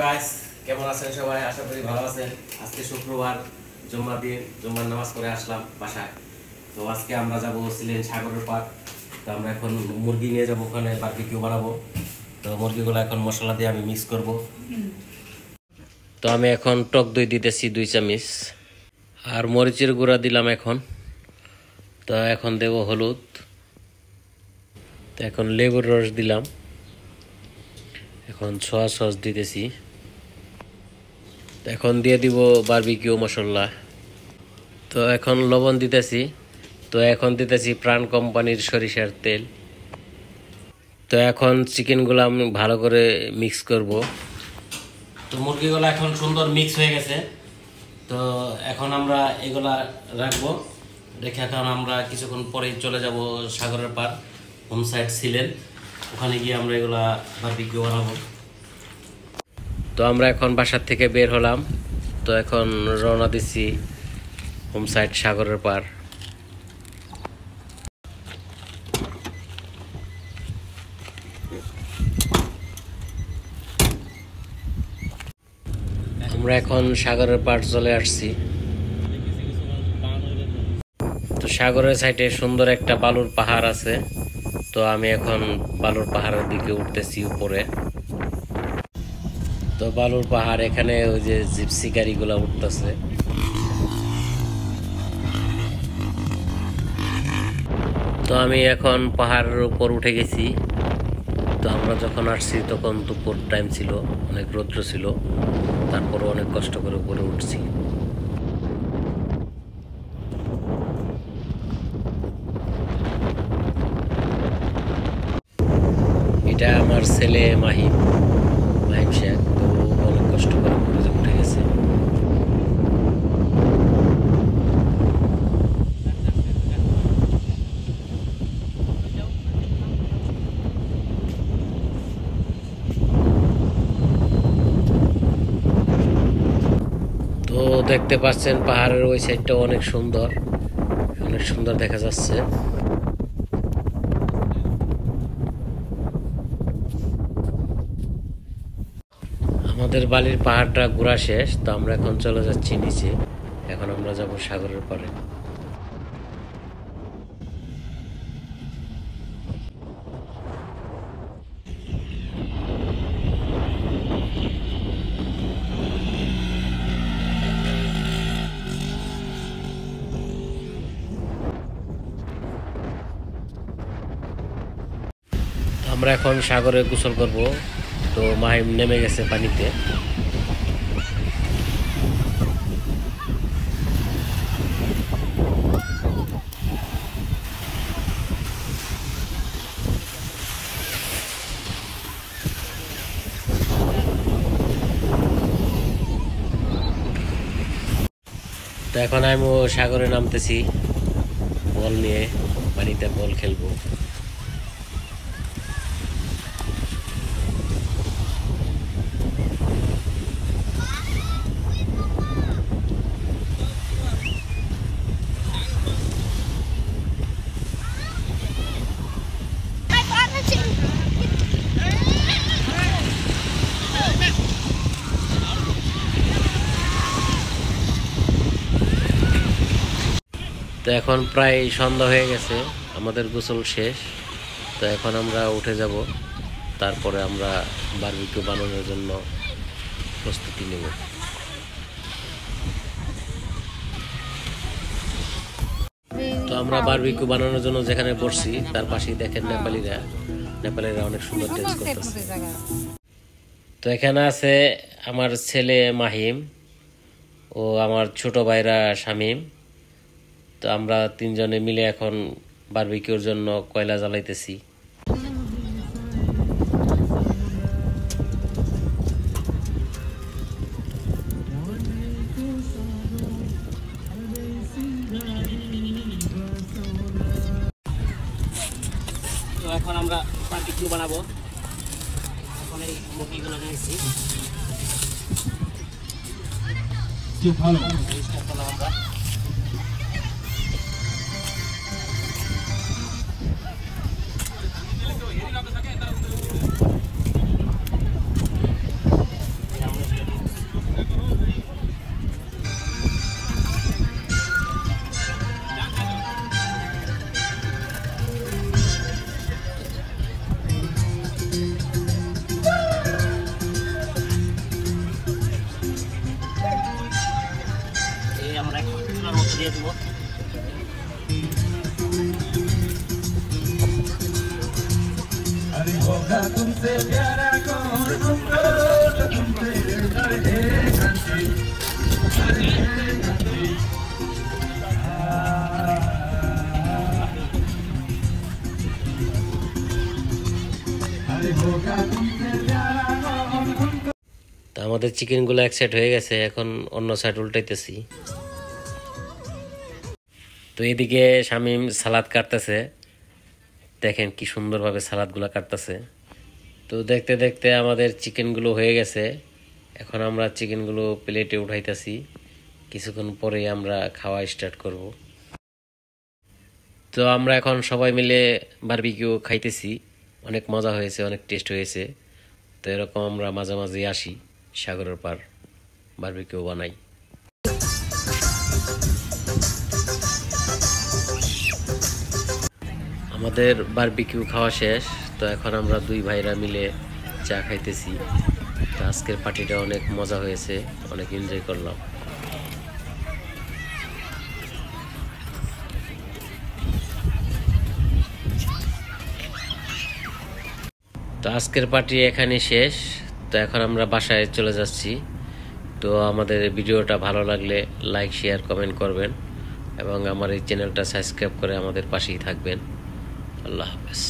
Guys, কেমন আছেন সবাই? আশা করি ভালো আছেন। আজকে শুক্রবার, জুম্মার দিন, জুম্মার নামাজ পড়ে আসলাম বাসায়। তো আজকে আমরা যাব সিলেট সাগরের পাড়। তো আমরা এখন মুরগি নিয়ে যাবো, ওখানে বারবিকিউ বানাবো। তো মুরগিগুলো এখন মশলা দিয়ে আমি মিক্স করব। তো আমি এখন টক দই দিতেছি 2 চামচ, আর মরিচের গুঁড়া দিলাম এখন। তো এখন দেব হলুদ, তো এখন লেবুর রস দিলাম, এখন সয়া সস দিতেছি। এখন দিয়ে দিব বারবিকিউ মশলা। তো এখন লবণ দিতেছি। তো এখন দিতেছি প্রাণ কোম্পানির সরিষার তেল। তো এখন চিকেনগুলো আমি ভালো করে মিক্স করব। তো মুরগিগুলো এখন সুন্দর মিক্স হয়ে গেছে। তো এখন আমরা এগুলা রাখবো, রেখে এখন আমরা কিছুক্ষণ পরেই চলে যাব সাগরের পাড়, হোম সাইড ছিলেন, ওখানে গিয়ে আমরা এগুলা বারবিকিউ বানাবো। তো আমরা এখন বাসার থেকে বের হলাম। তো এখন রওনা দিচ্ছি হোম সাইড সাগরের পাড়। আমরা এখন সাগরের পাড় চলে আসছি। তো সাগরের সাইডে সুন্দর একটা বালুর পাহাড় আছে। তো আমি এখন বালুর পাহাড়ের দিকে উঠতেছি উপরে। তো বালুর পাহাড়, এখানে ওই যে জিপসি গাড়িগুলো উঠতেছে। তো আমি এখন পাহাড়ের উপর উঠে গেছি। তো আমরা যখন আসছি তখন দুপুর টাইম ছিল, অনেক রৌদ্র ছিল, তারপরও অনেক কষ্ট করে উপরে উঠছি। এটা আমার ছেলে মাহিম শেখ। তো অনেক কষ্ট করে উপরে উঠে গেছে। তো দেখতে পাচ্ছেন পাহাড়ের ওই সাইডটা অনেক সুন্দর, অনেক সুন্দর দেখা যাচ্ছে। আমাদের বালির পাহাড়টা ঘোরা শেষ। তো আমরা এখন চলে যাচ্ছি নিচে। এখন আমরা যাব সাগরের পাড়ে। আমরা এখন সাগরে গোসল করব। তো মাহিম নেমে গেছে পানিতে। তো এখন আমি সাগরে নামতেছি বল নিয়ে, পানিতে বল খেলবো। তো এখন প্রায় সন্ধ্যা হয়ে গেছে, আমাদের গোসল শেষ। তো এখন আমরা উঠে যাব, তারপরে আমরা বারবিকিউ বানানোর জন্য প্রস্তুতি নেব। তো আমরা বারবিকিউ বানানোর জন্য যেখানে বসছি তার পাশেই দেখেন নেপালিরা অনেক সুন্দর ড্যান্স করতেছে। তো এখানে আছে আমার ছেলে মাহিম ও আমার ছোট ভাইরা শামীম। তো আমরা 3 জনে মিলে এখন বারবিকিউর জন্য কয়লা জ্বালাইতেছি। তো এখন আমরা বারবিকিউ বানাবো। এখন এই মুরগিগুলো নিয়েছি, আমরা तुमसे प्यारा कौन हमको तो तुमसे घंटी अरे होगा तुमसे प्यारा कौन हमको। তো আমাদের চিকেনগুলো এক সাইড হয়ে গেছে, এখন অন্য সাইড উল্টাইতেছি। তো এদিকে শামীম সালাদ কাটতেছে, দেখেন কি সুন্দরভাবে সালাদগুলো কাটতেছে। তো দেখতে দেখতে আমাদের চিকেনগুলো হয়ে গেছে, এখন আমরা চিকেনগুলো প্লেটে উঠাইতেছি, কিছুক্ষণ পরেই আমরা খাওয়া স্টার্ট করব। তো আমরা এখন সবাই মিলে বারবিকিউ খাইতেছি, অনেক মজা হয়েছে, অনেক টেস্ট হয়েছে। তো এরকম আমরা মাঝে মাঝে আসি সাগরের পার, বারবিকিউ বানাই। আমাদের বারবিকিউ খাওয়া শেষ, তো এখন আমরা দুই ভাইরা মিলে চা খাইতেছি। তো আজকের পার্টিটা অনেক মজা হয়েছে, অনেক এনজয় করলাম। তো আজকের পার্টি এখানে শেষ, তো এখন আমরা বাসায় চলে যাচ্ছি। তো আমাদের ভিডিওটা ভালো লাগলে লাইক শেয়ার কমেন্ট করবেন এবং আমার এই চ্যানেলটা সাবস্ক্রাইব করে আমাদের পাশেই থাকবেন। আল্লাহ হাফেজ।